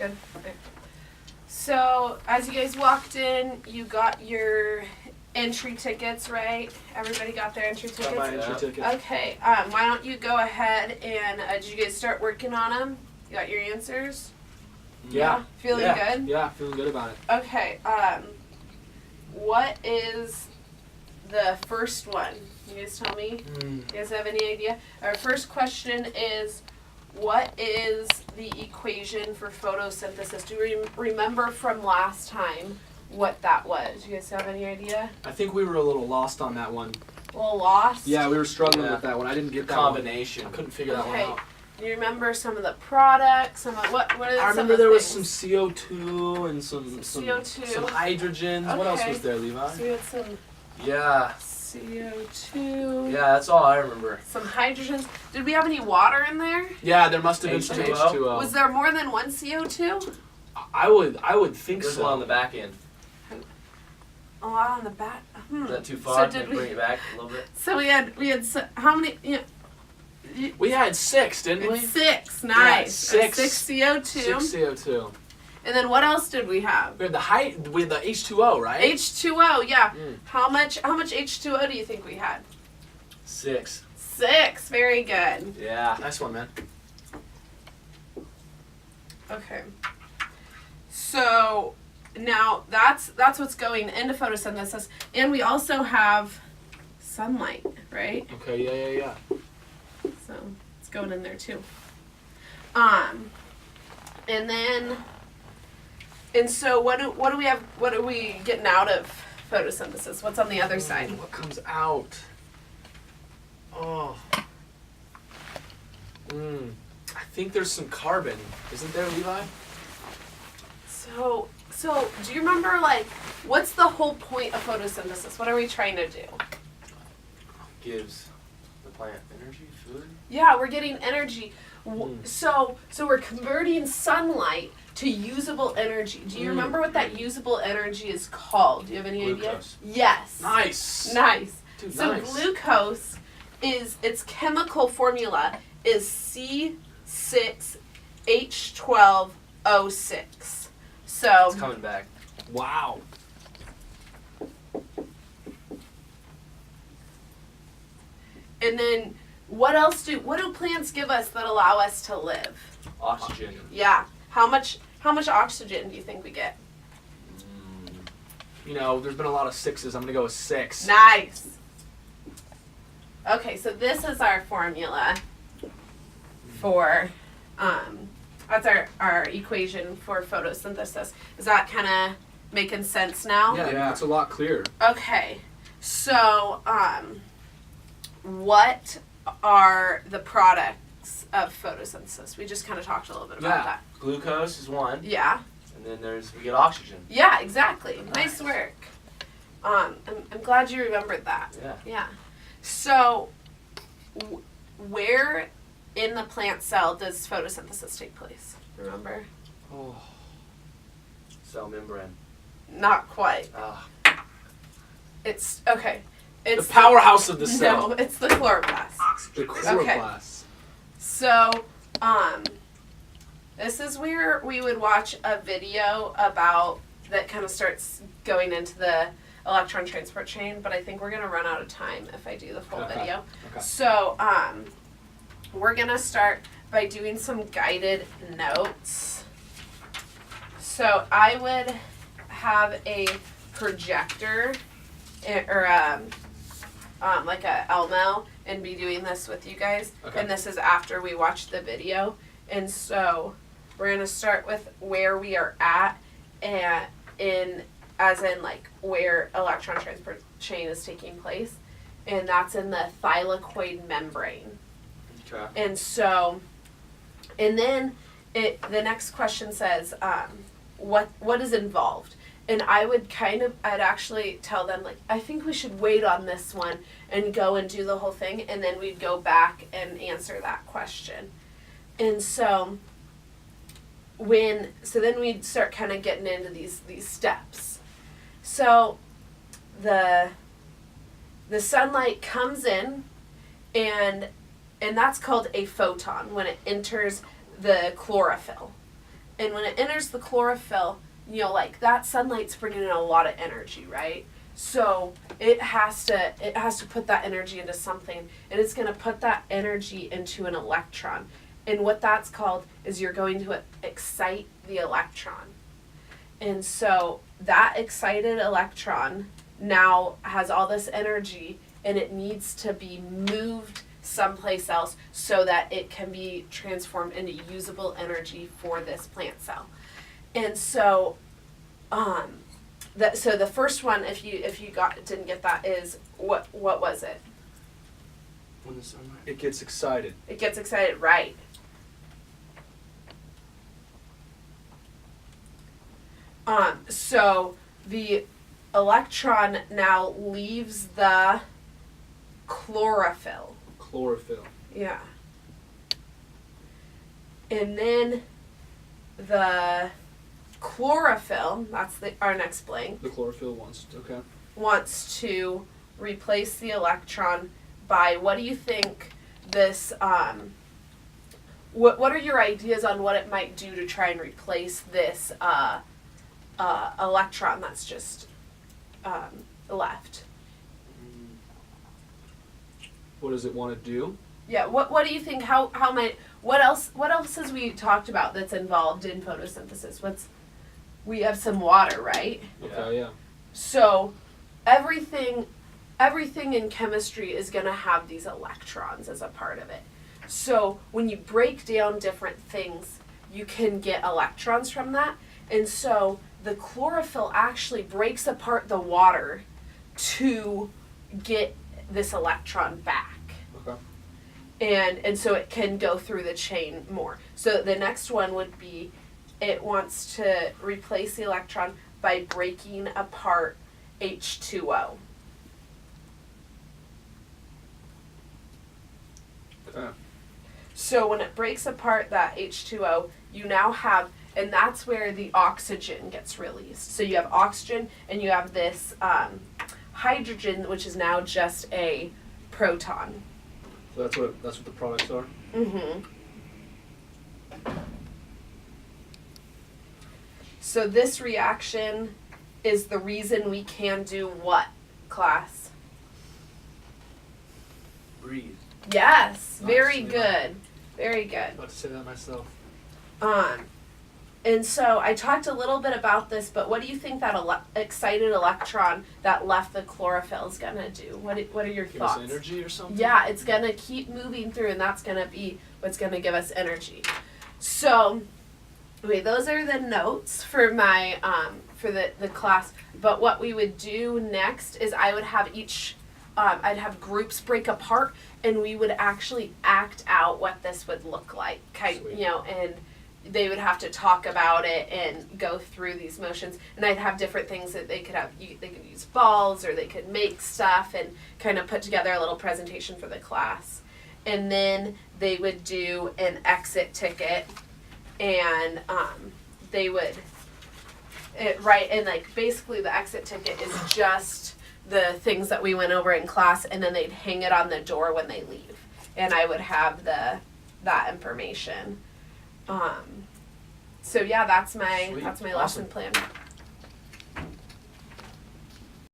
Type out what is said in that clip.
Good. Okay. So, as you guys walked in, you got your entry tickets, right? Everybody got their entry tickets? Got my entry ticket. Okay, why don't you go ahead and, did you guys start working on them? You got your answers? Yeah. Feeling good? Yeah, feeling good about it. Okay, what is the first one? You guys tell me? You guys have any idea? Our first question is, what is the equation for photosynthesis? Do you remember from last time what that was? You guys have any idea? I think we were a little lost on that one. A little lost? Yeah, we were struggling Yeah. with that one. I didn't get that Combination. one. I couldn't figure that one Okay. out. Do you remember some of the products? Some of what are I some remember of the there was some things? CO2 and some CO2. some hydrogens. What else Okay. was there, Levi? So we had some Yeah. CO2. Yeah, that's all I remember. Some hydrogens. Did we have any water in there? Yeah, there must have been some H2O. H2O. Was there more than one CO2? I would think There's so. one on the back end. A lot on the back. Is that too far? So did Can I we? bring it back a little bit? So we had how many? We had 6, didn't we? Six. Nice. six. Six CO2. 6 CO2. And then what else did we have? We had the H2O, right? H2O. Yeah. Mm. How much H2O do you think we had? 6. 6. Very good. Yeah. Nice one, man. Okay. So now that's what's going into photosynthesis, and we also have sunlight, right? Okay, yeah. So it's going in there too. And so what do we have? What are we getting out of photosynthesis? What's on the other side? What comes out? Oh. I think there's some carbon. Isn't there, Levi? So do you remember, like, what's the whole point of photosynthesis? What are we trying to do? Gives the plant energy, food. Yeah, we're getting energy. So we're converting sunlight to usable energy. Do you remember what that usable energy is called? Do you have any Glucose. idea? Yes. Nice. Nice. Dude, So nice. glucose its chemical formula is C6H12O6. So It's coming back. Wow. and then what do plants give us that allow us to live? Oxygen. Yeah. How much oxygen do you think we get? You know, there's been a lot of 6s. I'm going to go with 6. Nice. Okay, so this is our formula for that's our equation for photosynthesis. Is that kind of making sense now? Yeah, it's a lot clearer. Okay. So, what are the products of photosynthesis? We just kind of talked a little bit about that. Glucose is one, Yeah. and then we get oxygen. Yeah, exactly. Nice work. I'm glad you remembered that. Yeah. Yeah. So, where in the plant cell does photosynthesis take place? Remember? Oh. Cell membrane. Not quite. Ah. It's okay. It's The powerhouse of the cell. No, it's the chloroplast. The chloroplast. So, this is where we would watch a video about that kind of starts going into the electron transport chain, but I think we're gonna run out of time if I do the full video. Okay. So, we're gonna start by doing some guided notes. So I would have a projector or like a Elmo and be doing this with you guys. Okay. And this is after we watch the video. And so we're gonna start with where we are at and as in like where electron transport chain is taking place. And that's in the thylakoid membrane. Okay. And so, and then the next question says, what is involved? And I'd actually tell them, like, I think we should wait on this one and go and do the whole thing, and then we'd go back and answer that question. And so, then we'd start kind of getting into these steps. So, the sunlight comes in, and that's called a photon when it enters the chlorophyll. And when it enters the chlorophyll, like that sunlight's bringing in a lot of energy, right? So it has to put that energy into something, and it's going to put that energy into an electron. And what that's called is you're going to excite the electron. And so that excited electron now has all this energy, and it needs to be moved someplace else so that it can be transformed into usable energy for this plant cell. And so so the first one, if you didn't get that, is what was it? When the sunlight. It gets excited. It gets excited, right? So the electron now leaves the chlorophyll. Chlorophyll. Yeah. And then the chlorophyll, that's our next blank, The chlorophyll wants to replace the electron by, what do you think this, what are your ideas on what it might do to try and replace this electron that's just left? What does it want to do? Yeah, what do you think, how might, what else has we talked about that's involved in photosynthesis? We have some water, right? Okay, yeah. So everything in chemistry is going to have these electrons as a part of it. So when you break down different things, you can get electrons from that. And so the chlorophyll actually breaks apart the water to get this electron back. Okay. And so it can go through the chain more. So the next one would be, it wants to replace the electron by breaking apart H2O. Okay. So when it breaks apart that H2O, you now have, and that's where the oxygen gets released. So you have oxygen, and you have this hydrogen, which is now just a proton. So that's what the products are? Mm-hmm. So this reaction is the reason we can do what, class? Breathe. Yes, very Nice. good. Very good. About to say that myself. And so I talked a little bit about this, but what do you think that excited electron that left the chlorophyll is going to do? What are your Give thoughts? us energy or something? Yeah, it's going to keep moving through, and that's going to be what's going to give us energy. So, okay, those are the notes for my for the class. But what we would do next is I would have I'd have groups break apart, and we would actually act out what this would look like, Sweet. and they would have to talk about it and go through these motions. And I'd have different things that they could have. They could use balls, or they could make stuff and kind of put together a little presentation for the class. And then they would do an exit ticket, and they would write, and like basically the exit ticket is just the things that we went over in class, and then they'd hang it on the door when they leave, and I would have that information. So yeah, that's my Sweet. lesson Awesome. plan.